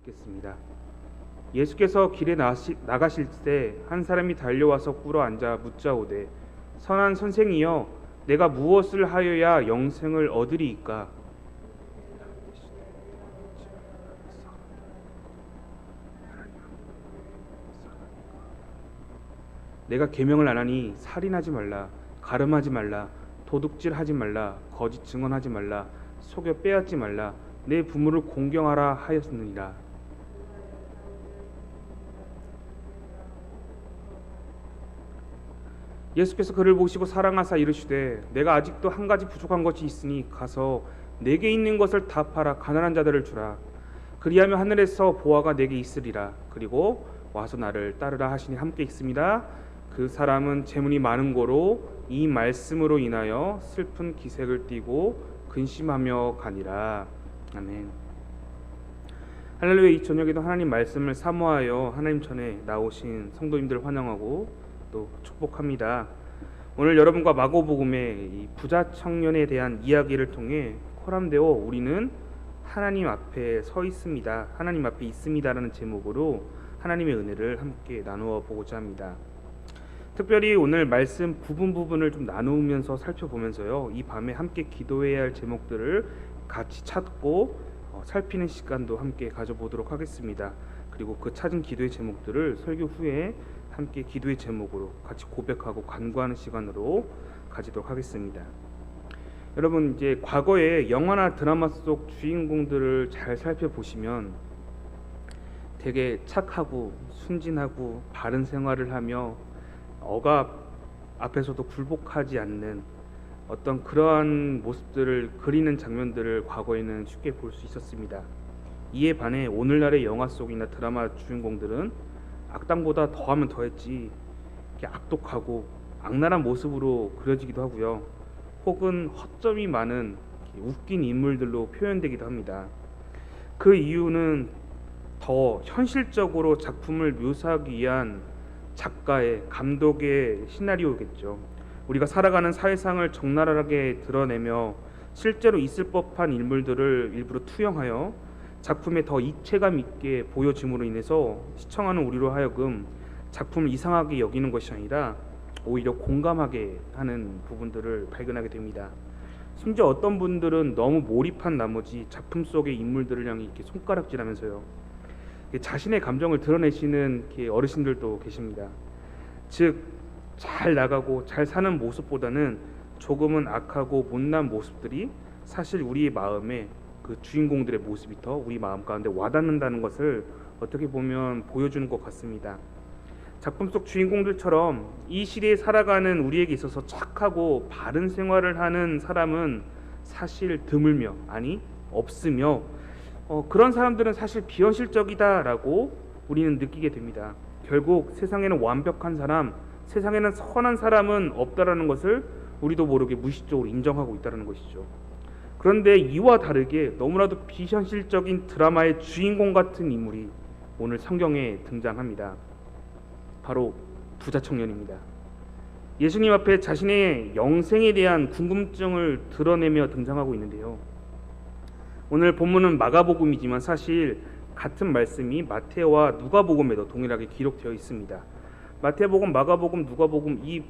읽겠습니다. 예수께서 길에 나가실 때 한 사람이 달려와서 꿇어 앉아 묻자오되 선한 선생이여 내가 무엇을 하여야 영생을 얻으리이까? 내가 계명을 안 하니 살인하지 말라, 가늠하지 말라, 도둑질하지 말라, 거짓 증언하지 말라, 속여 빼앗지 말라, 내 부모를 공경하라 하였느니라. 예수께서 그를 보시고 사랑하사 이르시되 내가 아직도 한 가지 부족한 것이 있으니 가서 내게 있는 것을 다 팔아 가난한 자들을 주라. 그리하면 하늘에서 보화가 내게 있으리라. 그리고 와서 나를 따르라 하시니 함께 있습니다. 그 사람은 재물이 많은 고로 이 말씀으로 인하여 슬픈 기색을 띠고 근심하며 가니라. 아멘. 할렐루야. 이 저녁에도 하나님 말씀을 사모하여 하나님 전에 나오신 성도님들 환영하고 또 축복합니다. 오늘 여러분과 마고복음의 이 부자 청년에 대한 이야기를 통해 코람되어 우리는 하나님 앞에 서 있습니다. 하나님 앞에 있습니다라는 제목으로 하나님의 은혜를 함께 나누어 보고자 합니다. 특별히 오늘 말씀 부분을 좀 나누면서 살펴보면서요, 이 밤에 함께 기도해야 할 제목들을 같이 찾고 살피는 시간도 함께 가져보도록 하겠습니다. 그리고 그 찾은 기도의 제목들을 설교 후에 함께 기도의 제목으로 같이 고백하고 간구하는 시간으로 가지도록 하겠습니다. 여러분, 이제 과거의 영화나 드라마 속 주인공들을 잘 살펴보시면 되게 착하고 순진하고 바른 생활을 하며 억압 앞에서도 굴복하지 않는 어떤 그러한 모습들을 그리는 장면들을 과거에는 쉽게 볼 수 있었습니다. 이에 반해 오늘날의 영화 속이나 드라마 주인공들은 악당보다 더하면 더했지 악독하고 악랄한 모습으로 그려지기도 하고요. 혹은 허점이 많은 웃긴 인물들로 표현되기도 합니다. 그 이유는 더 현실적으로 작품을 묘사하기 위한 작가의, 감독의 시나리오겠죠. 우리가 살아가는 사회상을 적나라하게 드러내며 실제로 있을 법한 인물들을 일부러 투영하여 작품에 더 입체감 있게 보여짐으로 인해서 시청하는 우리로 하여금 작품을 이상하게 여기는 것이 아니라 오히려 공감하게 하는 부분들을 발견하게 됩니다. 심지어 어떤 분들은 너무 몰입한 나머지 작품 속의 인물들을 향해 이렇게 손가락질하면서요, 자신의 감정을 드러내시는 어르신들도 계십니다. 즉, 잘 나가고 잘 사는 모습보다는 조금은 악하고 못난 모습들이 사실 우리의 마음에 그 주인공들의 모습이 더 우리 마음 가운데 와닿는다는 것을 어떻게 보면 보여주는 것 같습니다. 작품 속 주인공들처럼 이 시대에 살아가는 우리에게 있어서 착하고 바른 생활을 하는 사람은 사실 드물며, 아니 없으며, 그런 사람들은 사실 비현실적이다라고 우리는 느끼게 됩니다. 결국 세상에는 완벽한 사람, 세상에는 선한 사람은 없다라는 것을 우리도 모르게 무의식적으로 인정하고 있다는 것이죠. 그런데 이와 다르게 너무나도 비현실적인 드라마의 주인공 같은 인물이 오늘 성경에 등장합니다. 바로 부자 청년입니다. 예수님 앞에 자신의 영생에 대한 궁금증을 드러내며 등장하고 있는데요. 오늘 본문은 마가복음이지만 사실 같은 말씀이 마태와 누가복음에도 동일하게 기록되어 있습니다. 마태복음, 마가복음, 누가복음 이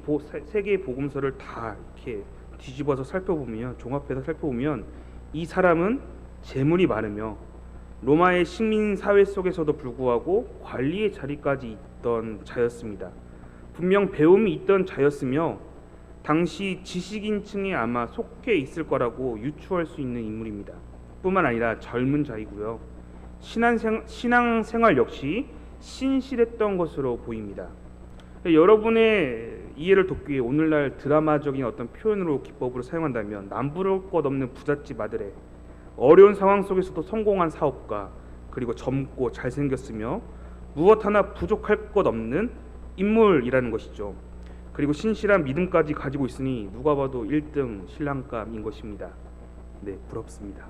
세 개의 복음서를 다 이렇게 뒤집어서 살펴보면, 종합해서 살펴보면 이 사람은 재물이 많으며 로마의 식민 사회 속에서도 불구하고 관리의 자리까지 있던 자였습니다. 분명 배움이 있던 자였으며 당시 지식인층에 아마 속해 있을 거라고 유추할 수 있는 인물입니다. 뿐만 아니라 젊은 자이고요. 신앙생활 역시 신실했던 것으로 보입니다. 여러분의 이해를 돕기 위해 오늘날 드라마적인 어떤 표현으로 기법으로 사용한다면 남부러울 것 없는 부잣집 아들의 어려운 상황 속에서도 성공한 사업가, 그리고 젊고 잘생겼으며 무엇 하나 부족할 것 없는 인물이라는 것이죠. 그리고 신실한 믿음까지 가지고 있으니 누가 봐도 1등 신랑감인 것입니다. 네, 부럽습니다.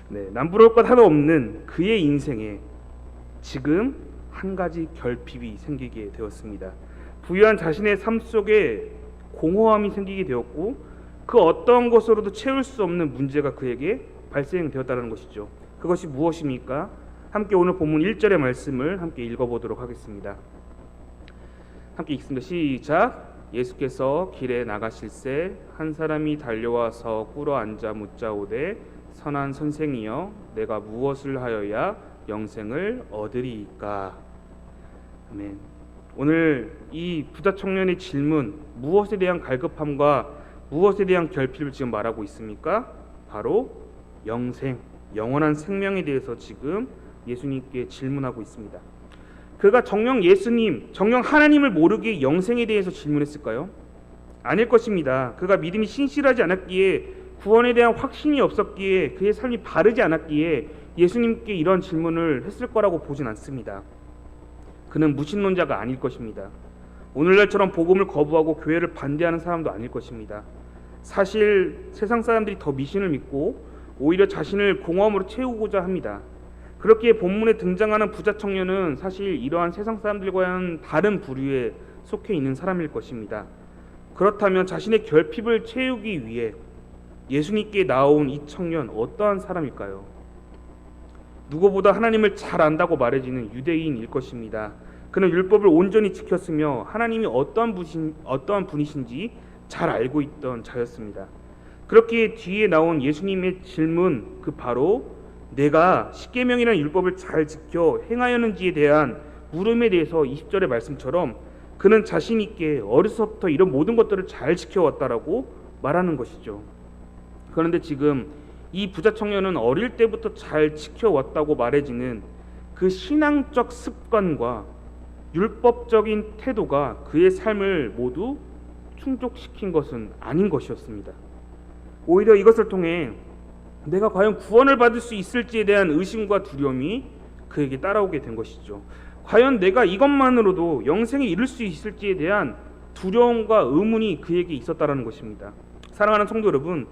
네, 남부러울 것 하나 없는 그의 인생에 지금 한 가지 결핍이 생기게 되었습니다. 부유한 자신의 삶 속에 공허함이 생기게 되었고 그 어떤 것으로도 채울 수 없는 문제가 그에게 발생되었다는 것이죠. 그것이 무엇입니까? 함께 오늘 본문 1절의 말씀을 함께 읽어보도록 하겠습니다. 함께 읽습니다. 시작. 예수께서 길에 나가실새 한 사람이 달려와서 꿇어 앉아 묻자오되 선한 선생이여 내가 무엇을 하여야 영생을 얻으리이까. 아멘. 오늘 이 부자 청년의 질문, 무엇에 대한 갈급함과 무엇에 대한 결핍을 지금 말하고 있습니까? 바로 영생, 영원한 생명에 대해서 지금 예수님께 질문하고 있습니다. 그가 정녕 예수님, 정녕 하나님을 모르기에 영생에 대해서 질문했을까요? 아닐 것입니다. 그가 믿음이 신실하지 않았기에, 구원에 대한 확신이 없었기에, 그의 삶이 바르지 않았기에 예수님께 이런 질문을 했을 거라고 보진 않습니다. 그는 무신론자가 아닐 것입니다. 오늘날처럼 복음을 거부하고 교회를 반대하는 사람도 아닐 것입니다. 사실 세상 사람들이 더 미신을 믿고 오히려 자신을 공허함으로 채우고자 합니다. 그렇기에 본문에 등장하는 부자 청년은 사실 이러한 세상 사람들과는 다른 부류에 속해 있는 사람일 것입니다. 그렇다면 자신의 결핍을 채우기 위해 예수님께 나온 이 청년 어떠한 사람일까요? 누구보다 하나님을 잘 안다고 말해지는 유대인일 것입니다. 그는 율법을 온전히 지켰으며 하나님이 어떠한 분이신지 잘 알고 있던 자였습니다. 그렇기에 뒤에 나온 예수님의 질문, 그 바로 내가 십계명이라는 율법을 잘 지켜 행하였는지에 대한 물음에 대해서 20절의 말씀처럼 그는 자신 있게 어려서부터 이런 모든 것들을 잘 지켜왔다라고 말하는 것이죠. 그런데 지금 이 부자 청년은 어릴 때부터 잘 지켜왔다고 말해지는 그 신앙적 습관과 율법적인 태도가 그의 삶을 모두 충족시킨 것은 아닌 것이었습니다. 오히려 이것을 통해 내가 과연 구원을 받을 수 있을지에 대한 의심과 두려움이 그에게 따라오게 된 것이죠. 과연 내가 이것만으로도 영생에 이를 수 있을지에 대한 두려움과 의문이 그에게 있었다라는 것입니다. 사랑하는 성도 여러분,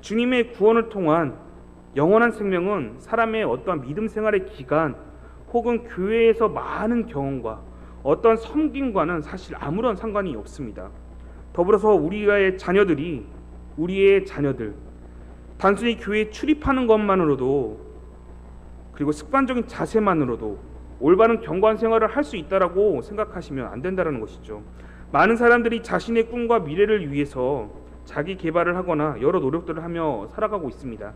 주님의 구원을 통한 영원한 생명은 사람의 어떠한 믿음 생활의 기간 혹은 교회에서 많은 경험과 어떤 섬김과는 사실 아무런 상관이 없습니다. 더불어서 우리의 자녀들 단순히 교회에 출입하는 것만으로도 그리고 습관적인 자세만으로도 올바른 경관 생활을 할 수 있다라고 생각하시면 안 된다는 것이죠. 많은 사람들이 자신의 꿈과 미래를 위해서 자기 개발을 하거나 여러 노력들을 하며 살아가고 있습니다.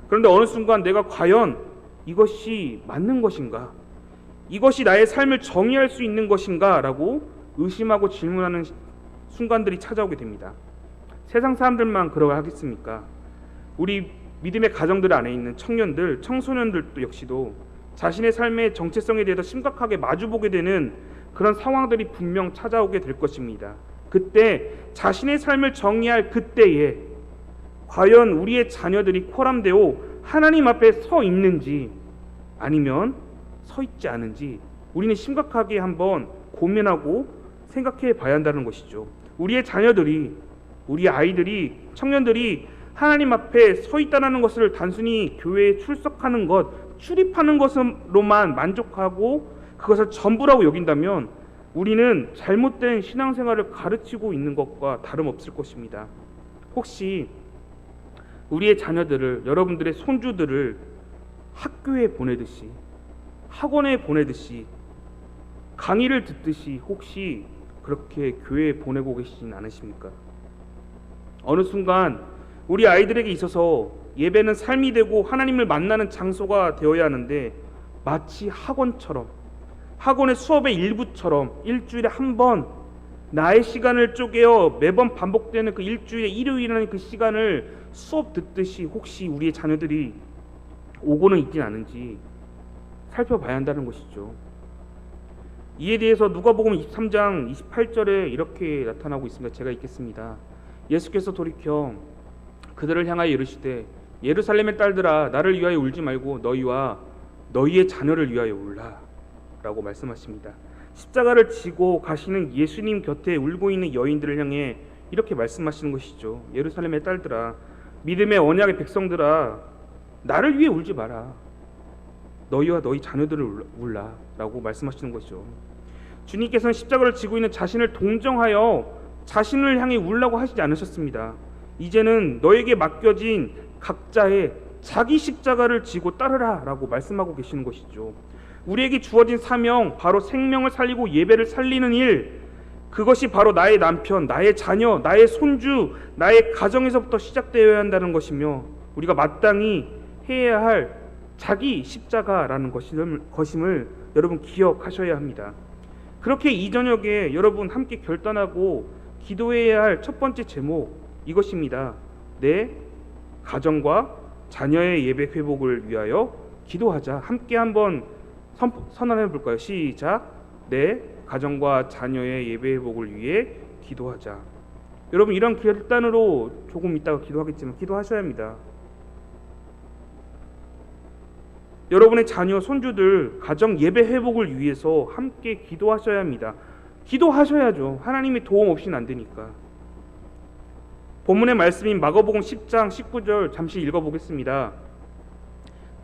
그런데 어느 순간 내가 과연 이것이 맞는 것인가? 이것이 나의 삶을 정의할 수 있는 것인가? 라고 의심하고 질문하는 순간들이 찾아오게 됩니다. 세상 사람들만 그러하겠습니까? 우리 믿음의 가정들 안에 있는 청년들, 청소년들도 역시도 자신의 삶의 정체성에 대해서 심각하게 마주보게 되는 그런 상황들이 분명 찾아오게 될 것입니다. 그때 자신의 삶을 정의할 그때에 과연 우리의 자녀들이 코람되어 하나님 앞에 서 있는지 아니면 서 있지 않은지 우리는 심각하게 한번 고민하고 생각해 봐야 한다는 것이죠. 우리의 자녀들이, 우리 아이들이, 청년들이 하나님 앞에 서 있다는 것을 단순히 교회에 출석하는 것, 출입하는 것으로만 만족하고 그것을 전부라고 여긴다면 우리는 잘못된 신앙생활을 가르치고 있는 것과 다름없을 것입니다. 혹시 우리의 자녀들을, 여러분들의 손주들을 학교에 보내듯이, 학원에 보내듯이, 강의를 듣듯이 혹시 그렇게 교회에 보내고 계시진 않으십니까? 어느 순간 우리 아이들에게 있어서 예배는 삶이 되고 하나님을 만나는 장소가 되어야 하는데 마치 학원처럼, 학원의 수업의 일부처럼 일주일에 한 번 나의 시간을 쪼개어 매번 반복되는 그 일주일에 일요일이라는 그 시간을 수업 듣듯이 혹시 우리의 자녀들이 오고는 있진 않은지 살펴봐야 한다는 것이죠. 이에 대해서 누가복음 23장 28절에 이렇게 나타나고 있습니다. 제가 읽겠습니다. 예수께서 돌이켜 그들을 향하여 이르시되 예루살렘의 딸들아 나를 위하여 울지 말고 너희와 너희의 자녀를 위하여 울라 라고 말씀하십니다. 십자가를 지고 가시는 예수님 곁에 울고 있는 여인들을 향해 이렇게 말씀하시는 것이죠. 예루살렘의 딸들아, 믿음의 언약의 백성들아, 나를 위해 울지 마라. 너희와 너희 자녀들을 울라 라고 말씀하시는 것이죠. 주님께서는 십자가를 지고 있는 자신을 동정하여 자신을 향해 울라고 하시지 않으셨습니다. 이제는 너에게 맡겨진 각자의 자기 십자가를 지고 따르라 라고 말씀하고 계시는 것이죠. 우리에게 주어진 사명, 바로 생명을 살리고 예배를 살리는 일, 그것이 바로 나의 남편, 나의 자녀, 나의 손주, 나의 가정에서부터 시작되어야 한다는 것이며, 우리가 마땅히 해야 할 자기 십자가라는 것임을 여러분 기억하셔야 합니다. 그렇게 이 저녁에 여러분 함께 결단하고 기도해야 할 첫 번째 제목, 이것입니다. 내 가정과 자녀의 예배 회복을 위하여 기도하자. 함께 한번 선언해 볼까요? 시작. 내 가정과 자녀의 예배 회복을 위해 기도하자. 여러분, 이런 결단으로 조금 이따가 기도하겠지만 기도하셔야 합니다. 여러분의 자녀, 손주들 가정 예배 회복을 위해서 함께 기도하셔야 합니다. 기도하셔야죠. 하나님의 도움 없이는 안 되니까. 본문의 말씀인 마가복음 10장 19절 잠시 읽어보겠습니다.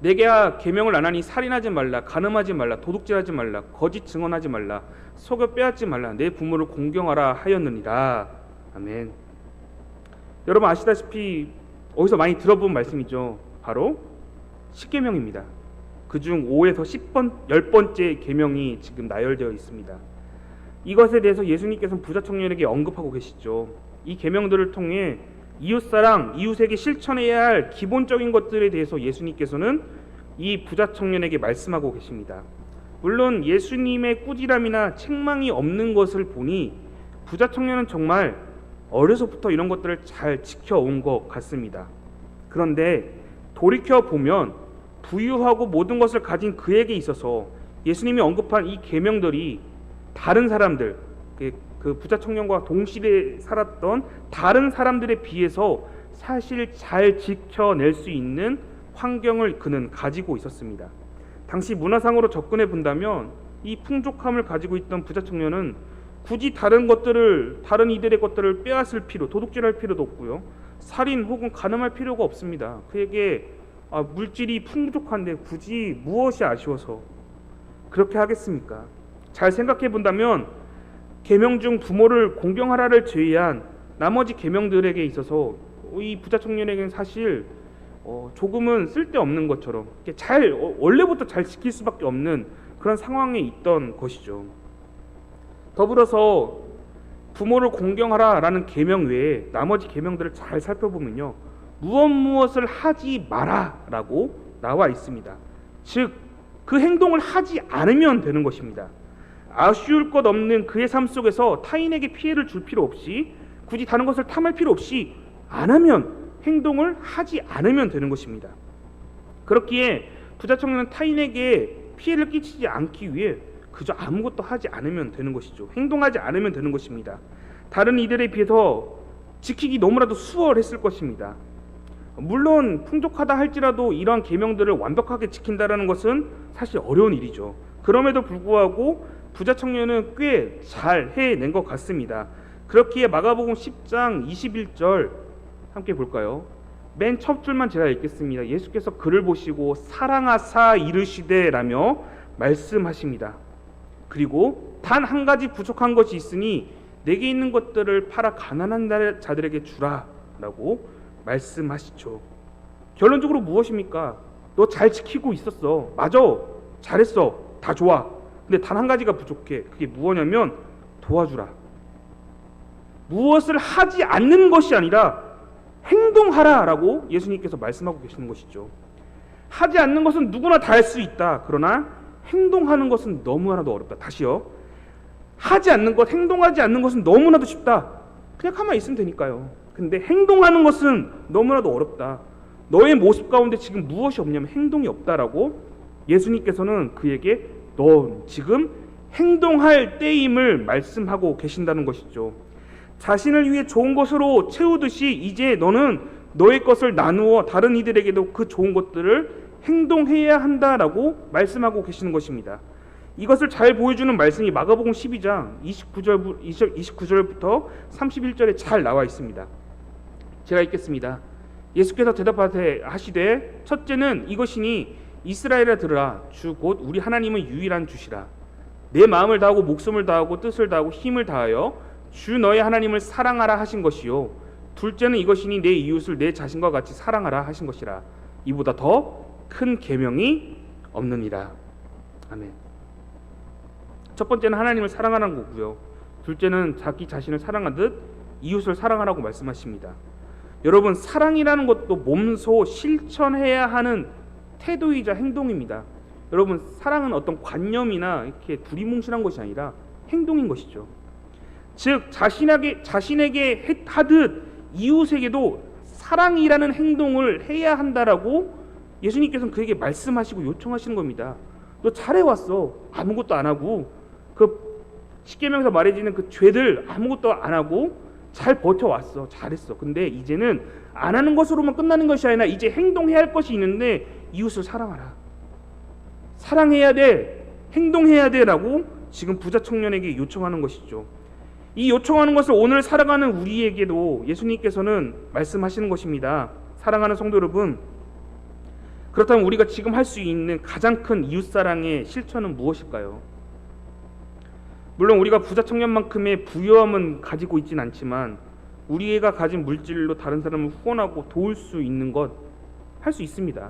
내가 계명을 안 하니 살인하지 말라, 간음하지 말라, 도둑질하지 말라, 거짓 증언하지 말라, 속여 빼앗지 말라, 내 부모를 공경하라 하였느니라. 아멘. 여러분 아시다시피 어디서 많이 들어본 말씀이죠. 바로 10계명입니다. 그중 5에서 10번째 계명이 지금 나열되어 있습니다. 이것에 대해서 예수님께서는 부자 청년에게 언급하고 계시죠. 이 계명들을 통해 이웃사랑, 이웃에게 실천해야 할 기본적인 것들에 대해서 예수님께서는 이 부자 청년에게 말씀하고 계십니다. 물론 예수님의 꾸지람이나 책망이 없는 것을 보니 부자 청년은 정말 어려서부터 이런 것들을 잘 지켜온 것 같습니다. 그런데 돌이켜보면 부유하고 모든 것을 가진 그에게 있어서 예수님이 언급한 이 계명들이 다른 사람들, 그 부자 청년과 동시대에 살았던 다른 사람들에 비해서 사실 잘 지켜낼 수 있는 환경을 그는 가지고 있었습니다. 당시 문화상으로 접근해 본다면 이 풍족함을 가지고 있던 부자 청년은 굳이 다른 이들의 것들을 빼앗을 필요, 도둑질할 필요도 없고요, 살인 혹은 간음할 필요가 없습니다. 그에게 물질이 풍족한데 굳이 무엇이 아쉬워서 그렇게 하겠습니까? 잘 생각해 본다면 계명 중 부모를 공경하라를 제외한 나머지 계명들에게 있어서 이 부자 청년에게는 사실 조금은 쓸데없는 것처럼 원래부터 잘 지킬 수밖에 없는 그런 상황에 있던 것이죠. 더불어서 부모를 공경하라라는 계명 외에 나머지 계명들을 잘 살펴보면요, 무엇을 하지 마라라고 나와 있습니다. 즉, 그 행동을 하지 않으면 되는 것입니다. 아쉬울 것 없는 그의 삶 속에서 타인에게 피해를 줄 필요 없이, 굳이 다른 것을 탐할 필요 없이 행동을 하지 않으면 되는 것입니다. 그렇기에 부자 청년은 타인에게 피해를 끼치지 않기 위해 그저 아무것도 하지 않으면 되는 것이죠. 행동하지 않으면 되는 것입니다. 다른 이들에 비해서 지키기 너무나도 수월했을 것입니다. 물론 풍족하다 할지라도 이러한 계명들을 완벽하게 지킨다는 것은 사실 어려운 일이죠. 그럼에도 불구하고 부자 청년은 꽤 잘 해낸 것 같습니다. 그렇기에 마가복음 10장 21절 함께 볼까요? 맨 첫 줄만 제가 읽겠습니다. 예수께서 그를 보시고 사랑하사 이르시되라며 말씀하십니다. 그리고 단 한 가지 부족한 것이 있으니 내게 있는 것들을 팔아 가난한 자들에게 주라 라고 말씀하시죠. 결론적으로 무엇입니까? 너 잘 지키고 있었어. 맞아. 잘했어. 다 좋아. 근데 단 한 가지가 부족해. 그게 무엇이냐면 도와주라. 무엇을 하지 않는 것이 아니라 행동하라라고 예수님께서 말씀하고 계시는 것이죠. 하지 않는 것은 누구나 다 할 수 있다. 그러나 행동하는 것은 너무나도 어렵다. 다시요. 하지 않는 것, 행동하지 않는 것은 너무나도 쉽다. 그냥 가만히 있으면 되니까요. 근데 행동하는 것은 너무나도 어렵다. 너의 모습 가운데 지금 무엇이 없냐면 행동이 없다라고 예수님께서는 그에게 너 지금 행동할 때임을 말씀하고 계신다는 것이죠. 자신을 위해 좋은 것으로 채우듯이 이제 너는 너의 것을 나누어 다른 이들에게도 그 좋은 것들을 행동해야 한다라고 말씀하고 계시는 것입니다. 이것을 잘 보여주는 말씀이 마가복음 12장 29절부터 31절에 잘 나와 있습니다. 제가 읽겠습니다. 예수께서 대답하되 하시되 첫째는 이것이니 이스라엘아 들으라. 주 곧 우리 하나님은 유일한 주시라. 내 마음을 다하고 목숨을 다하고 뜻을 다하고 힘을 다하여 주 너의 하나님을 사랑하라 하신 것이요. 둘째는 이것이니 내 이웃을 내 자신과 같이 사랑하라 하신 것이라. 이보다 더 큰 계명이 없느니라. 아멘. 첫 번째는 하나님을 사랑하는 거고요. 둘째는 자기 자신을 사랑하듯 이웃을 사랑하라고 말씀하십니다. 여러분, 사랑이라는 것도 몸소 실천해야 하는 태도이자 행동입니다. 여러분, 사랑은 어떤 관념이나 이렇게 두리뭉실한 것이 아니라 행동인 것이죠. 즉 자신에게 하듯 이웃에게도 사랑이라는 행동을 해야 한다라고 예수님께서는 그에게 말씀하시고 요청하시는 겁니다. 너 잘해왔어. 아무것도 안 하고 그 십계명에서 말해지는 그 죄들 아무것도 안 하고 잘 버텨왔어. 잘했어. 근데 이제는 안 하는 것으로만 끝나는 것이 아니라 이제 행동해야 할 것이 있는데 이웃을 사랑하라. 사랑해야 돼. 행동해야 돼라고 지금 부자 청년에게 요청하는 것이죠. 이 요청하는 것을 오늘 살아가는 우리에게도 예수님께서는 말씀하시는 것입니다. 사랑하는 성도 여러분, 그렇다면 우리가 지금 할 수 있는 가장 큰 이웃사랑의 실천은 무엇일까요? 물론 우리가 부자 청년만큼의 부유함은 가지고 있진 않지만 우리가 가진 물질로 다른 사람을 후원하고 도울 수 있는 것 할 수 있습니다.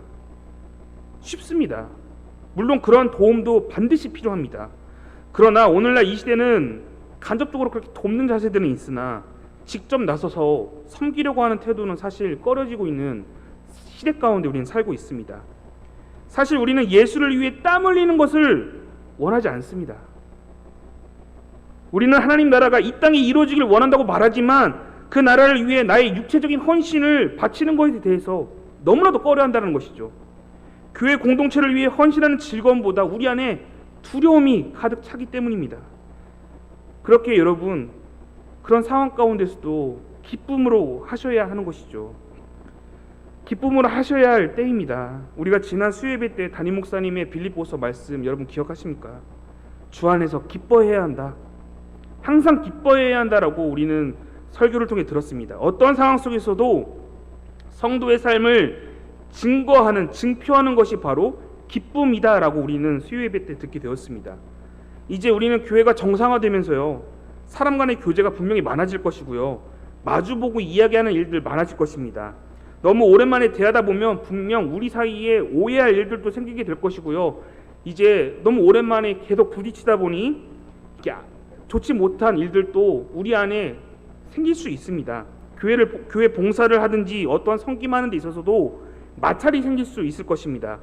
쉽습니다. 물론 그런 도움도 반드시 필요합니다. 그러나 오늘날 이 시대는 간접적으로 그렇게 돕는 자세들은 있으나 직접 나서서 섬기려고 하는 태도는 사실 꺼려지고 있는 시대 가운데 우리는 살고 있습니다. 사실 우리는 예수를 위해 땀 흘리는 것을 원하지 않습니다. 우리는 하나님 나라가 이 땅에 이루어지길 원한다고 말하지만 그 나라를 위해 나의 육체적인 헌신을 바치는 것에 대해서 너무나도 꺼려한다는 것이죠. 교회 공동체를 위해 헌신하는 즐거움보다 우리 안에 두려움이 가득 차기 때문입니다. 그렇게 여러분, 그런 상황 가운데서도 기쁨으로 하셔야 하는 것이죠. 기쁨으로 하셔야 할 때입니다. 우리가 지난 수요예배 때 담임 목사님의 빌립보서 말씀 여러분 기억하십니까? 주 안에서 기뻐해야 한다. 항상 기뻐해야 한다라고 우리는 설교를 통해 들었습니다. 어떤 상황 속에서도 성도의 삶을 증표하는 것이 바로 기쁨이다라고 우리는 수요예배 때 듣게 되었습니다. 이제 우리는 교회가 정상화되면서요, 사람 간의 교제가 분명히 많아질 것이고요, 마주보고 이야기하는 일들 많아질 것입니다. 너무 오랜만에 대하다 보면 분명 우리 사이에 오해할 일들도 생기게 될 것이고요, 이제 너무 오랜만에 계속 부딪히다 보니 좋지 못한 일들도 우리 안에 생길 수 있습니다. 교회 봉사를 하든지 어떠한 섬김하는 데 있어서도 마찰이 생길 수 있을 것입니다.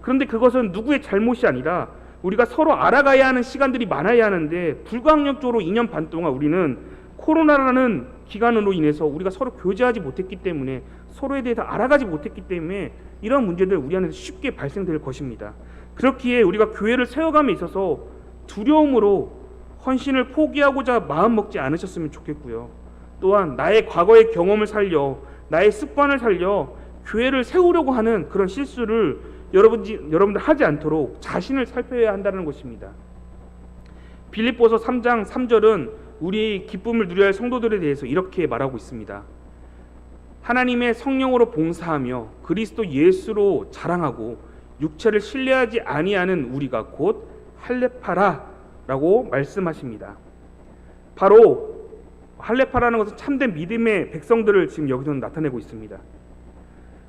그런데 그것은 누구의 잘못이 아니라 우리가 서로 알아가야 하는 시간들이 많아야 하는데 불가항력적으로 2년 반 동안 우리는 코로나라는 기간으로 인해서 우리가 서로 교제하지 못했기 때문에, 서로에 대해서 알아가지 못했기 때문에 이런 문제들 우리 안에서 쉽게 발생될 것입니다. 그렇기에 우리가 교회를 세워감에 있어서 두려움으로 헌신을 포기하고자 마음먹지 않으셨으면 좋겠고요, 또한 나의 과거의 경험을 살려, 나의 습관을 살려 교회를 세우려고 하는 그런 실수를 여러분들 하지 않도록 자신을 살펴야 한다는 것입니다. 빌립보서 3장 3절은 우리의 기쁨을 누려야 할 성도들에 대해서 이렇게 말하고 있습니다. 하나님의 성령으로 봉사하며 그리스도 예수로 자랑하고 육체를 신뢰하지 아니하는 우리가 곧 할례파라라고 말씀하십니다. 바로 할례파라는 것은 참된 믿음의 백성들을 지금 여기서는 나타내고 있습니다.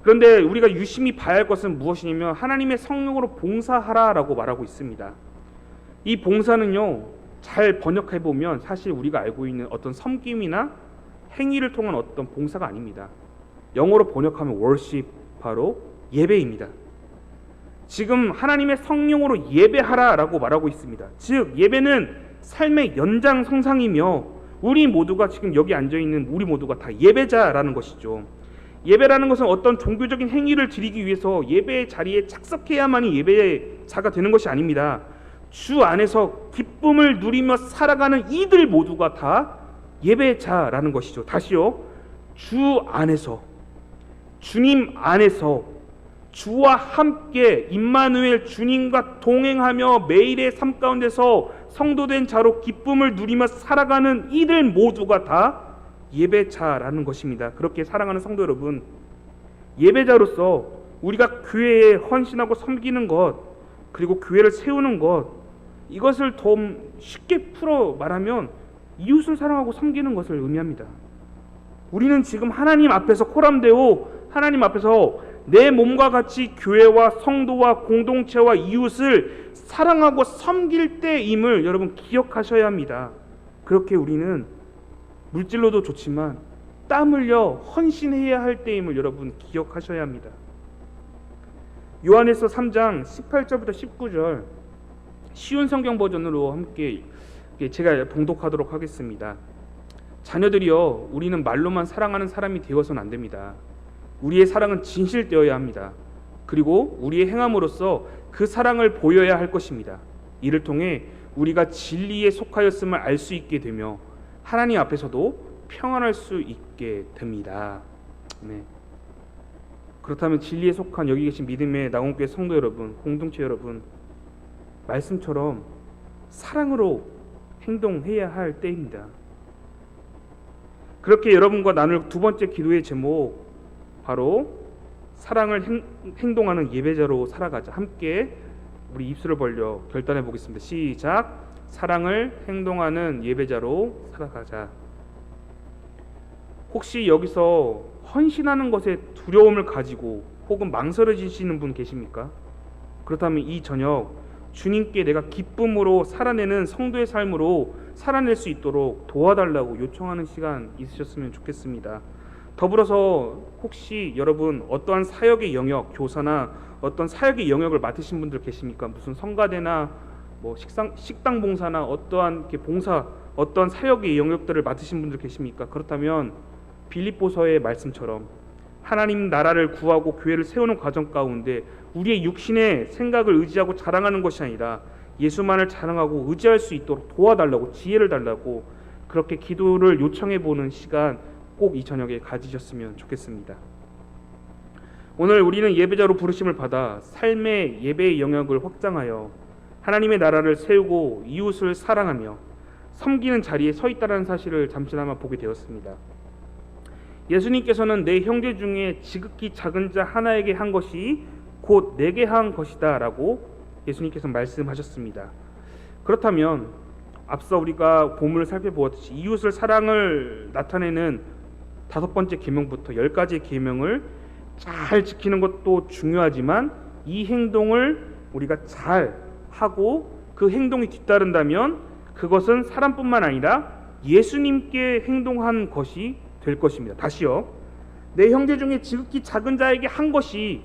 그런데 우리가 유심히 봐야 할 것은 무엇이냐면 하나님의 성령으로 봉사하라라고 말하고 있습니다. 이 봉사는요, 잘 번역해 보면 사실 우리가 알고 있는 어떤 섬김이나 행위를 통한 어떤 봉사가 아닙니다. 영어로 번역하면 worship, 바로 예배입니다. 지금 하나님의 성령으로 예배하라라고 말하고 있습니다. 즉 예배는 삶의 연장성상이며 우리 모두가 지금 여기 앉아있는 우리 모두가 다 예배자라는 것이죠. 예배라는 것은 어떤 종교적인 행위를 드리기 위해서 예배의 자리에 착석해야만이 예배자가 되는 것이 아닙니다. 주 안에서 기쁨을 누리며 살아가는 이들 모두가 다 예배자라는 것이죠. 다시요, 주 안에서, 주님 안에서 주와 함께 임마누엘 주님과 동행하며 매일의 삶 가운데서 성도된 자로 기쁨을 누리며 살아가는 이들 모두가 다 예배자라는 것입니다. 그렇게 사랑하는 성도 여러분, 예배자로서 우리가 교회에 헌신하고 섬기는 것, 그리고 교회를 세우는 것, 이것을 더 쉽게 풀어 말하면 이웃을 사랑하고 섬기는 것을 의미합니다. 우리는 지금 하나님 앞에서 코람되어 하나님 앞에서 내 몸과 같이 교회와 성도와 공동체와 이웃을 사랑하고 섬길 때임을 여러분 기억하셔야 합니다. 그렇게 우리는 물질로도 좋지만 땀 흘려 헌신해야 할 때임을 여러분 기억하셔야 합니다. 요한에서 3장 18절부터 19절 쉬운 성경 버전으로 함께 제가 봉독하도록 하겠습니다. 자녀들이여, 우리는 말로만 사랑하는 사람이 되어서는 안 됩니다. 우리의 사랑은 진실되어야 합니다. 그리고 우리의 행함으로써 그 사랑을 보여야 할 것입니다. 이를 통해 우리가 진리에 속하였음을 알 수 있게 되며 하나님 앞에서도 평안할 수 있게 됩니다. 네. 그렇다면 진리에 속한 여기 계신 믿음의 나온교회 성도 여러분, 공동체 여러분, 말씀처럼 사랑으로 행동해야 할 때입니다. 그렇게 여러분과 나눌 두 번째 기도의 제목, 바로 사랑을 행동하는 예배자로 살아가자. 함께 우리 입술을 벌려 결단해 보겠습니다. 시작. 사랑을 행동하는 예배자로 살아가자. 혹시 여기서 헌신하는 것에 두려움을 가지고 혹은 망설여지시는 분 계십니까? 그렇다면 이 저녁 주님께 내가 기쁨으로 살아내는 성도의 삶으로 살아낼 수 있도록 도와달라고 요청하는 시간 있으셨으면 좋겠습니다. 더불어서 혹시 여러분 어떠한 사역의 영역, 교사나 어떤 사역의 영역을 맡으신 분들 계십니까? 무슨 성가대나 뭐 식당 봉사나 어떠한 이렇게 봉사, 어떤 사역의 영역들을 맡으신 분들 계십니까? 그렇다면 빌립보서의 말씀처럼 하나님 나라를 구하고 교회를 세우는 과정 가운데 우리의 육신의 생각을 의지하고 자랑하는 것이 아니라 예수만을 자랑하고 의지할 수 있도록 도와달라고, 지혜를 달라고 그렇게 기도를 요청해 보는 시간 꼭 이 저녁에 가지셨으면 좋겠습니다. 오늘 우리는 예배자로 부르심을 받아 삶의 예배의 영역을 확장하여 하나님의 나라를 세우고 이웃을 사랑하며 섬기는 자리에 서 있다는 사실을 잠시나마 보게 되었습니다. 예수님께서는 내 형제 중에 지극히 작은 자 하나에게 한 것이 곧 내게 한 것이다 라고 예수님께서 말씀하셨습니다. 그렇다면 앞서 우리가 본문을 살펴보았듯이 이웃을 사랑을 나타내는 5번째 계명부터 10가지의 계명을 잘 지키는 것도 중요하지만 이 행동을 우리가 잘 하고 그 행동이 뒤따른다면 그것은 사람뿐만 아니라 예수님께 행동한 것이 될 것입니다. 다시요. 내 형제 중에 지극히 작은 자에게 한 것이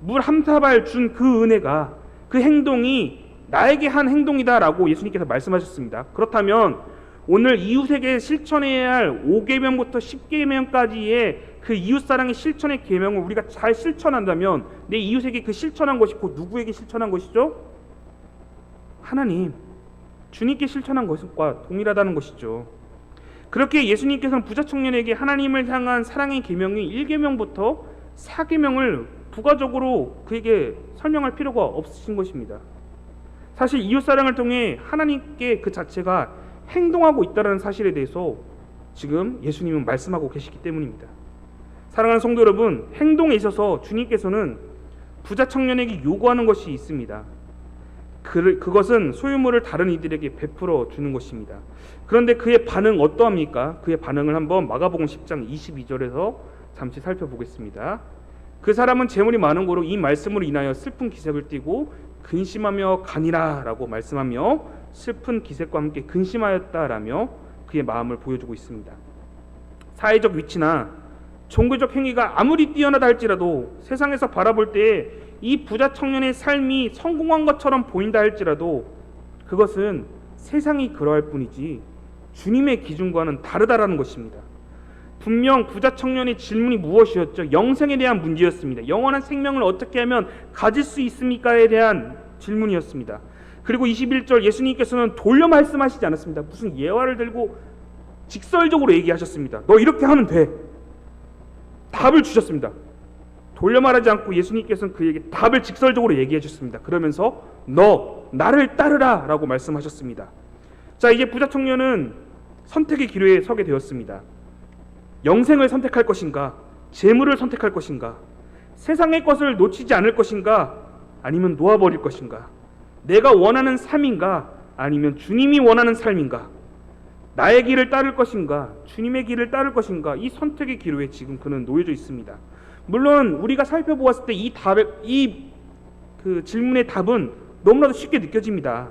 물 한 사발 준 그 은혜가, 그 행동이 나에게 한 행동이다라고 예수님께서 말씀하셨습니다. 그렇다면 오늘 이웃에게 실천해야 할 5계명부터 10계명까지의 그 이웃사랑의 실천의 계명을 우리가 잘 실천한다면 내 이웃에게 그 실천한 것이 곧 누구에게 실천한 것이죠? 하나님, 주님께 실천한 것과 동일하다는 것이죠. 그렇게 예수님께서는 부자 청년에게 하나님을 향한 사랑의 계명이 1계명부터 4계명을 부가적으로 그에게 설명할 필요가 없으신 것입니다. 사실 이웃사랑을 통해 하나님께 그 자체가 행동하고 있다는 사실에 대해서 지금 예수님은 말씀하고 계시기 때문입니다. 사랑하는 성도 여러분, 행동에 있어서 주님께서는 부자 청년에게 요구하는 것이 있습니다. 그것은 소유물을 다른 이들에게 베풀어 주는 것입니다. 그런데 그의 반응 어떠합니까? 그의 반응을 한번 마가복음 10장 22절에서 잠시 살펴보겠습니다. 그 사람은 재물이 많은 고로 이 말씀으로 인하여 슬픈 기색을 띠고 근심하며 가니라 라고 말씀하며 슬픈 기색과 함께 근심하였다라며 그의 마음을 보여주고 있습니다. 사회적 위치나 종교적 행위가 아무리 뛰어나다 할지라도 세상에서 바라볼 때 이 부자 청년의 삶이 성공한 것처럼 보인다 할지라도 그것은 세상이 그러할 뿐이지 주님의 기준과는 다르다라는 것입니다. 분명 부자 청년의 질문이 무엇이었죠? 영생에 대한 문제였습니다. 영원한 생명을 어떻게 하면 가질 수 있습니까에 대한 질문이었습니다. 그리고 21절 예수님께서는 돌려 말씀하시지 않았습니다. 무슨 예화를 들고 직설적으로 얘기하셨습니다. 너 이렇게 하면 돼. 답을 주셨습니다. 돌려 말하지 않고 예수님께서는 그에게 답을 직설적으로 얘기해 주셨습니다. 그러면서 너 나를 따르라 라고 말씀하셨습니다. 자, 이제 부자 청년은 선택의 기로에 서게 되었습니다. 영생을 선택할 것인가? 재물을 선택할 것인가? 세상의 것을 놓치지 않을 것인가? 아니면 놓아버릴 것인가? 내가 원하는 삶인가? 아니면 주님이 원하는 삶인가? 나의 길을 따를 것인가? 주님의 길을 따를 것인가? 이 선택의 기로에 지금 그는 놓여져 있습니다. 물론 우리가 살펴보았을 때 그 질문의 답은 너무나도 쉽게 느껴집니다.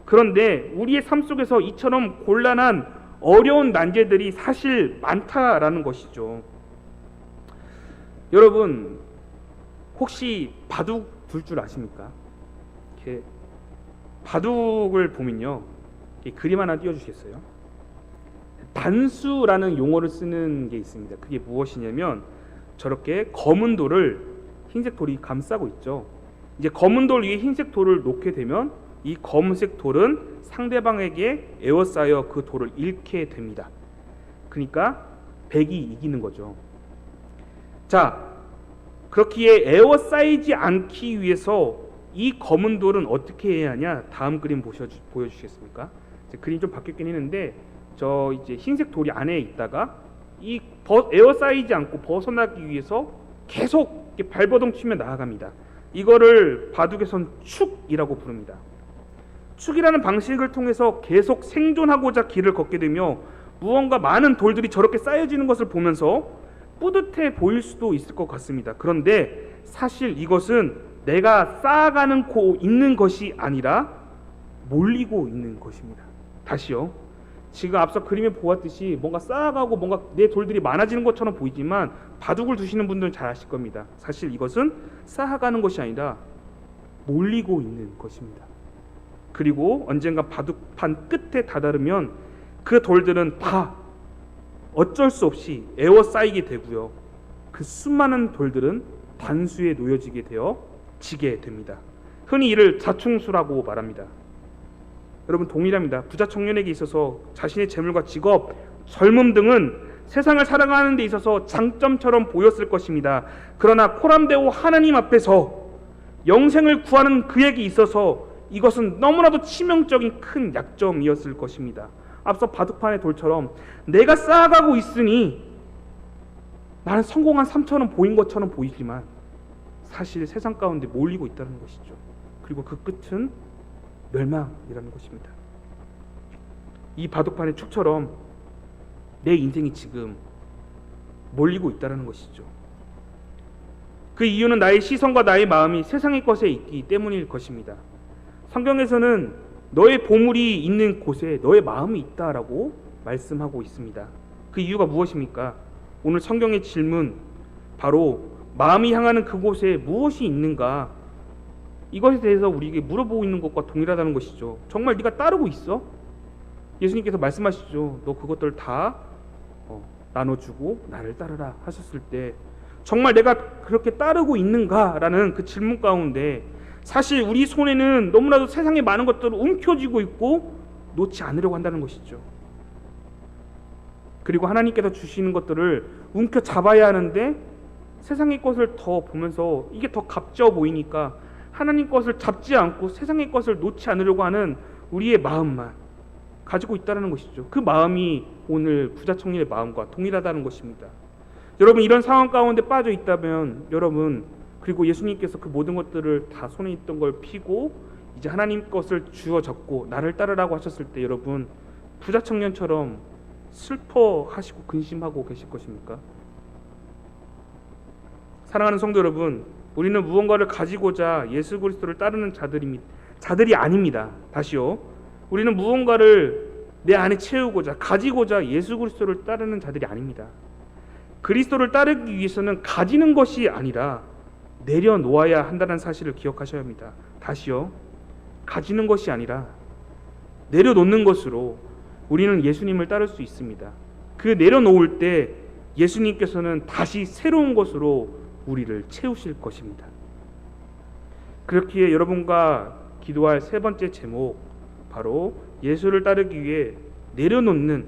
그런데 우리의 삶 속에서 이처럼 곤란한 어려운 난제들이 사실 많다라는 것이죠. 여러분, 혹시 바둑 둘 줄 아십니까? 이렇게 바둑을 보면요, 그림 하나 띄워주시겠어요? 단수라는 용어를 쓰는 게 있습니다. 그게 무엇이냐면, 저렇게 검은 돌을 흰색 돌이 감싸고 있죠. 이제 검은 돌 위에 흰색 돌을 놓게 되면 이 검은색 돌은 상대방에게 에워싸여 그 돌을 잃게 됩니다. 그러니까 백이 이기는 거죠. 자, 그렇기에 에워싸이지 않기 위해서 이 검은 돌은 어떻게 해야 하냐? 다음 그림 보여주시겠습니까? 그림 좀 바뀌었긴 했는데, 저 이제 흰색 돌이 안에 있다가 이 에워싸이지 않고 벗어나기 위해서 계속 이렇게 발버둥 치며 나아갑니다. 이거를 바둑에선 축이라고 부릅니다. 축이라는 방식을 통해서 계속 생존하고자 길을 걷게 되며, 무언가 많은 돌들이 저렇게 쌓여지는 것을 보면서 뿌듯해 보일 수도 있을 것 같습니다. 그런데 사실 이것은 내가 쌓아가는 있는 것이 아니라 몰리고 있는 것입니다. 다시요. 지금 앞서 그림에 보았듯이 뭔가 쌓아가고 뭔가 내 돌들이 많아지는 것처럼 보이지만, 바둑을 두시는 분들은 잘 아실 겁니다. 사실 이것은 쌓아가는 것이 아니라 몰리고 있는 것입니다. 그리고 언젠가 바둑판 끝에 다다르면 그 돌들은 다 어쩔 수 없이 에워싸이게 되고요, 그 수많은 돌들은 단수에 놓여지게 되어 지게 됩니다. 흔히 이를 자충수라고 말합니다. 여러분, 동일합니다. 부자 청년에게 있어서 자신의 재물과 직업, 젊음 등은 세상을 살아가는 데 있어서 장점처럼 보였을 것입니다. 그러나 코람데오 하나님 앞에서 영생을 구하는 그에게 있어서 이것은 너무나도 치명적인 큰 약점이었을 것입니다. 앞서 바둑판의 돌처럼 내가 쌓아가고 있으니 나는 성공한 삶처럼 보인 것처럼 보이지만 사실 세상 가운데 몰리고 있다는 것이죠. 그리고 그 끝은 멸망이라는 것입니다. 이 바둑판의 축처럼 내 인생이 지금 몰리고 있다는 것이죠. 그 이유는 나의 시선과 나의 마음이 세상의 것에 있기 때문일 것입니다. 성경에서는 너의 보물이 있는 곳에 너의 마음이 있다라고 말씀하고 있습니다. 그 이유가 무엇입니까? 오늘 성경의 질문, 바로 마음이 향하는 그곳에 무엇이 있는가, 이것에 대해서 우리에게 물어보고 있는 것과 동일하다는 것이죠. 정말 네가 따르고 있어? 예수님께서 말씀하시죠. 너 그것들 다 나눠주고 나를 따르라 하셨을 때 정말 내가 그렇게 따르고 있는가라는 그 질문 가운데 사실 우리 손에는 너무나도 세상에 많은 것들을 움켜쥐고 있고 놓지 않으려고 한다는 것이죠. 그리고 하나님께서 주시는 것들을 움켜잡아야 하는데 세상의 것을 더 보면서 이게 더 값져 보이니까 하나님 것을 잡지 않고 세상의 것을 놓지 않으려고 하는 우리의 마음만 가지고 있다는 것이죠. 그 마음이 오늘 부자 청년의 마음과 동일하다는 것입니다. 여러분, 이런 상황 가운데 빠져 있다면 여러분, 그리고 예수님께서 그 모든 것들을 다 손에 있던 걸 피고 이제 하나님 것을 주어 잡고 나를 따르라고 하셨을 때 여러분, 부자 청년처럼 슬퍼하시고 근심하고 계실 것입니까? 사랑하는 성도 여러분, 우리는 무언가를 가지고자 예수 그리스도를 따르는 자들이 아닙니다. 다시요. 우리는 무언가를 내 안에 채우고자 가지고자 예수 그리스도를 따르는 자들이 아닙니다. 그리스도를 따르기 위해서는 가지는 것이 아니라 내려놓아야 한다는 사실을 기억하셔야 합니다. 다시요. 가지는 것이 아니라 내려놓는 것으로 우리는 예수님을 따를 수 있습니다. 그 내려놓을 때 예수님께서는 다시 새로운 것으로 우리를 채우실 것입니다. 그렇기에 여러분과 기도할 세 번째 제목, 바로 예수를 따르기 위해 내려놓는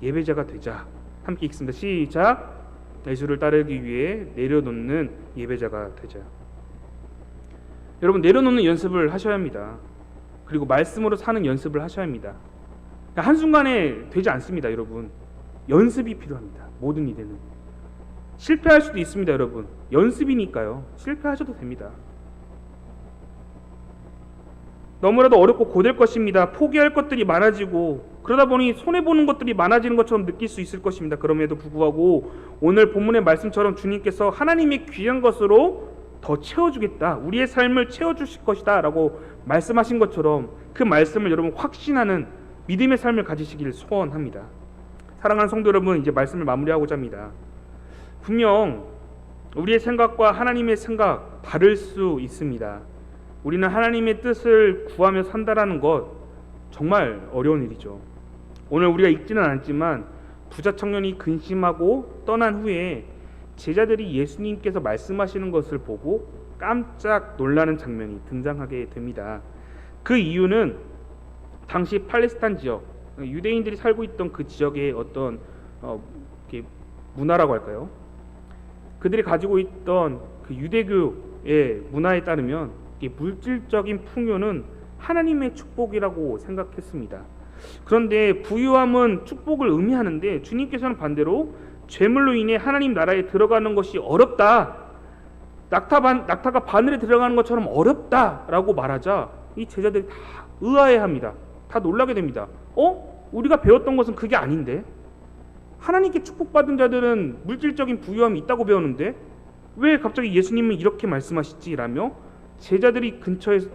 예배자가 되자. 함께 읽습니다. 시작. 예수를 따르기 위해 내려놓는 예배자가 되자. 여러분, 내려놓는 연습을 하셔야 합니다. 그리고 말씀으로 사는 연습을 하셔야 합니다. 한순간에 되지 않습니다. 여러분, 연습이 필요합니다. 모든 일에는 실패할 수도 있습니다. 여러분, 연습이니까요. 실패하셔도 됩니다. 너무나도 어렵고 고될 것입니다. 포기할 것들이 많아지고 그러다 보니 손해보는 것들이 많아지는 것처럼 느낄 수 있을 것입니다. 그럼에도 불구하고 오늘 본문의 말씀처럼 주님께서 하나님의 귀한 것으로 더 채워주겠다, 우리의 삶을 채워주실 것이다 라고 말씀하신 것처럼 그 말씀을 여러분 확신하는 믿음의 삶을 가지시길 소원합니다. 사랑하는 성도 여러분, 이제 말씀을 마무리하고자 합니다. 분명 우리의 생각과 하나님의 생각 다를 수 있습니다. 우리는 하나님의 뜻을 구하며 산다라는 것 정말 어려운 일이죠. 오늘 우리가 읽지는 않았지만 부자 청년이 근심하고 떠난 후에 제자들이 예수님께서 말씀하시는 것을 보고 깜짝 놀라는 장면이 등장하게 됩니다. 그 이유는 당시 팔레스타인 지역, 유대인들이 살고 있던 그 지역의 어떤 문화라고 할까요? 그들이 가지고 있던 그 유대교의 문화에 따르면 물질적인 풍요는 하나님의 축복이라고 생각했습니다. 그런데 부유함은 축복을 의미하는데 주님께서는 반대로 죄물로 인해 하나님 나라에 들어가는 것이 어렵다, 낙타가 바늘에 들어가는 것처럼 어렵다라고 말하자 이 제자들이 다 의아해합니다. 다 놀라게 됩니다. 우리가 배웠던 것은 그게 아닌데, 하나님께 축복받은 자들은 물질적인 부유함이 있다고 배웠는데 왜 갑자기 예수님은 이렇게 말씀하시지? 라며 제자들이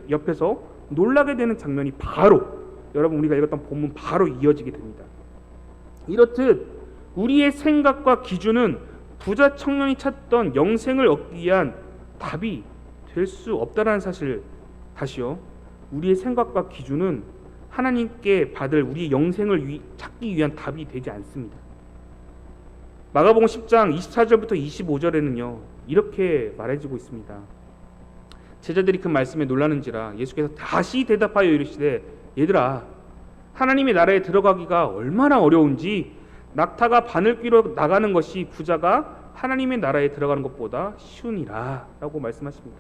옆에서 놀라게 되는 장면이 바로 여러분 우리가 읽었던 본문 바로 이어지게 됩니다. 이렇듯 우리의 생각과 기준은 부자 청년이 찾던 영생을 얻기 위한 답이 될 수 없다는 사실, 다시요, 우리의 생각과 기준은 하나님께 받을 우리의 영생을 찾기 위한 답이 되지 않습니다. 마가복음 10장 24절부터 25절에는요 이렇게 말해지고 있습니다. 제자들이 그 말씀에 놀라는지라 예수께서 다시 대답하여 이르시되, 얘들아, 하나님의 나라에 들어가기가 얼마나 어려운지 낙타가 바늘 뀌러 나가는 것이 부자가 하나님의 나라에 들어가는 것보다 쉬우니라 라고 말씀하십니다.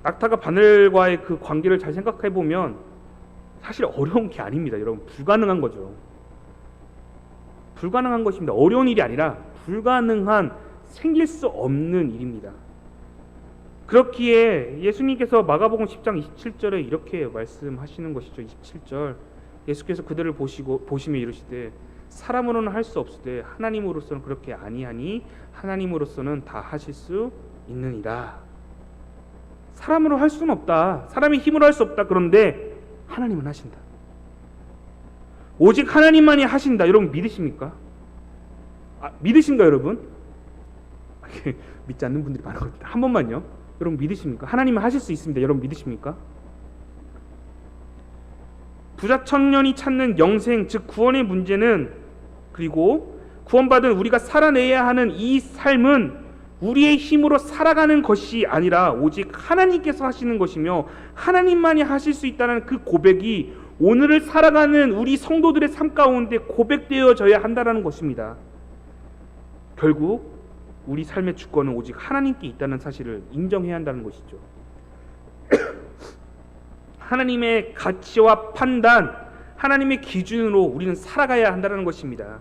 낙타가 바늘과의 그 관계를 잘 생각해 보면 사실 어려운 게 아닙니다. 여러분, 불가능한 거죠. 불가능한 것입니다. 어려운 일이 아니라 불가능한, 생길 수 없는 일입니다. 그렇기에 예수님께서 마가복음 10장 27절에 이렇게 말씀하시는 것이죠. 27절, 예수께서 그들을 보시며 이르시되, 사람으로는 할 수 없으되 하나님으로서는 그렇게 아니하니 하나님으로서는 다 하실 수 있느니라. 사람으로 할 수는 없다, 사람의 힘으로 할 수 없다. 그런데 하나님은 하신다. 오직 하나님만이 하신다. 여러분 믿으십니까? 믿으신가 여러분? 믿지 않는 분들이 많거든요. 한 번만요. 여러분 믿으십니까? 하나님은 하실 수 있습니다. 여러분 믿으십니까? 부자 청년이 찾는 영생, 즉 구원의 문제는, 그리고 구원받은 우리가 살아내야 하는 이 삶은 우리의 힘으로 살아가는 것이 아니라 오직 하나님께서 하시는 것이며 하나님만이 하실 수 있다는 그 고백이 오늘을 살아가는 우리 성도들의 삶 가운데 고백되어져야 한다는 것입니다. 결국 우리 삶의 주권은 오직 하나님께 있다는 사실을 인정해야 한다는 것이죠. 하나님의 가치와 판단, 하나님의 기준으로 우리는 살아가야 한다는 것입니다.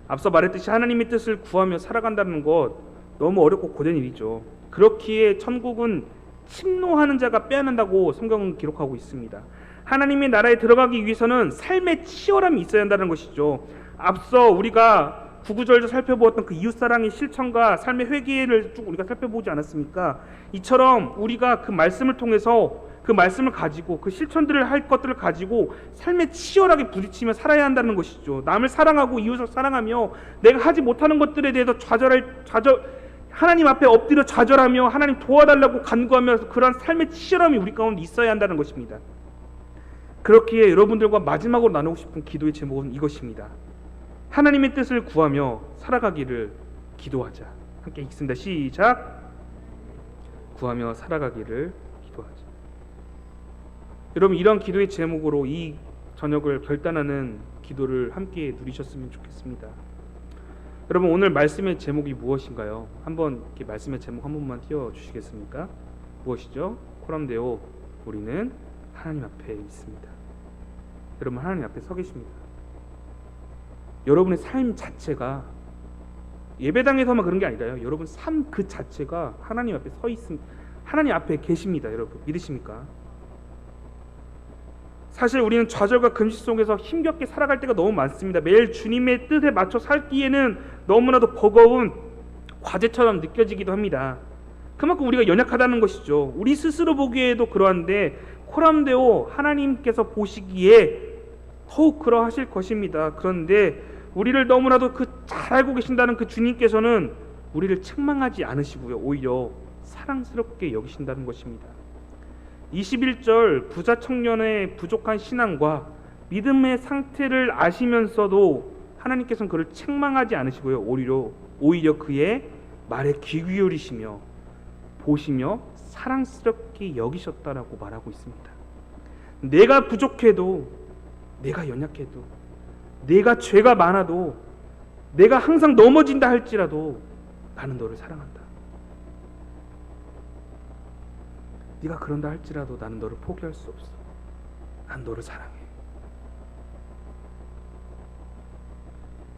앞서 말했듯이 하나님의 뜻을 구하며 살아간다는 것 너무 어렵고 고된 일이죠. 그렇기에 천국은 침노하는 자가 빼앗는다고 성경은 기록하고 있습니다. 하나님의 나라에 들어가기 위해서는 삶의 치열함이 있어야 한다는 것이죠. 앞서 우리가 구구절절 살펴보았던 그 이웃사랑의 실천과 삶의 회개를 쭉 우리가 살펴보지 않았습니까? 이처럼 우리가 그 말씀을 통해서 그 말씀을 가지고 그 실천들을 할 것들을 가지고 삶에 치열하게 부딪히며 살아야 한다는 것이죠. 남을 사랑하고 이웃을 사랑하며 내가 하지 못하는 것들에 대해서 하나님 앞에 엎드려 좌절하며 하나님 도와달라고 간구하며 그러한 삶의 치열함이 우리 가운데 있어야 한다는 것입니다. 그렇기에 여러분들과 마지막으로 나누고 싶은 기도의 제목은 이것입니다. 하나님의 뜻을 구하며 살아가기를 기도하자. 함께 읽습니다. 시작. 구하며 살아가기를 기도하자. 여러분, 이런 기도의 제목으로 이 저녁을 결단하는 기도를 함께 누리셨으면 좋겠습니다. 여러분, 오늘 말씀의 제목이 무엇인가요? 한번 이렇게 말씀의 제목 한 번만 띄워주시겠습니까? 무엇이죠? 코람데오, 우리는 하나님 앞에 있습니다. 여러분, 하나님 앞에 서 계십니다. 여러분의 삶 자체가 예배당에서만 그런 게 아니라요, 여러분 삶 그 자체가 하나님 앞에 서 있습니다. 하나님 앞에 계십니다. 여러분 믿으십니까? 사실 우리는 좌절과 금식 속에서 힘겹게 살아갈 때가 너무 많습니다. 매일 주님의 뜻에 맞춰 살기에는 너무나도 버거운 과제처럼 느껴지기도 합니다. 그만큼 우리가 연약하다는 것이죠. 우리 스스로 보기에도 그러한데 코람데오 하나님께서 보시기에 더욱 그러하실 것입니다. 그런데 우리를 너무나도 잘 알고 계신다는 그 주님께서는 우리를 책망하지 않으시고요, 오히려 사랑스럽게 여기신다는 것입니다. 21절 부자 청년의 부족한 신앙과 믿음의 상태를 아시면서도 하나님께서는 그를 책망하지 않으시고요, 오히려 그의 말에 귀 기울이시며 보시며 사랑스럽게 여기셨다라고 말하고 있습니다. 내가 부족해도, 내가 연약해도, 내가 죄가 많아도, 내가 항상 넘어진다 할지라도 나는 너를 사랑한다. 네가 그런다 할지라도 나는 너를 포기할 수 없어. 난 너를 사랑해.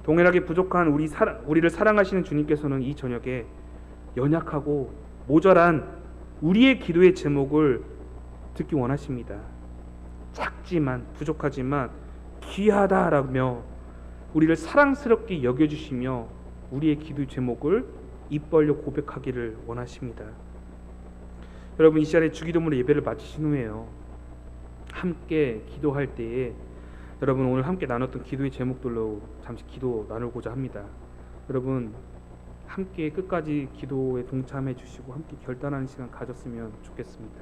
동일하게 부족한 우리를 사랑하시는 주님께서는 이 저녁에 연약하고 모자란 우리의 기도의 제목을 듣기 원하십니다. 작지만 부족하지만 귀하다라며 우리를 사랑스럽게 여겨주시며 우리의 기도의 제목을 입 벌려 고백하기를 원하십니다. 여러분, 이 시간에 주기도문의 예배를 마치신 후에요, 함께 기도할 때에 여러분 오늘 함께 나눴던 기도의 제목들로 잠시 기도 나누고자 합니다. 여러분 함께 끝까지 기도에 동참해 주시고 함께 결단하는 시간 가졌으면 좋겠습니다.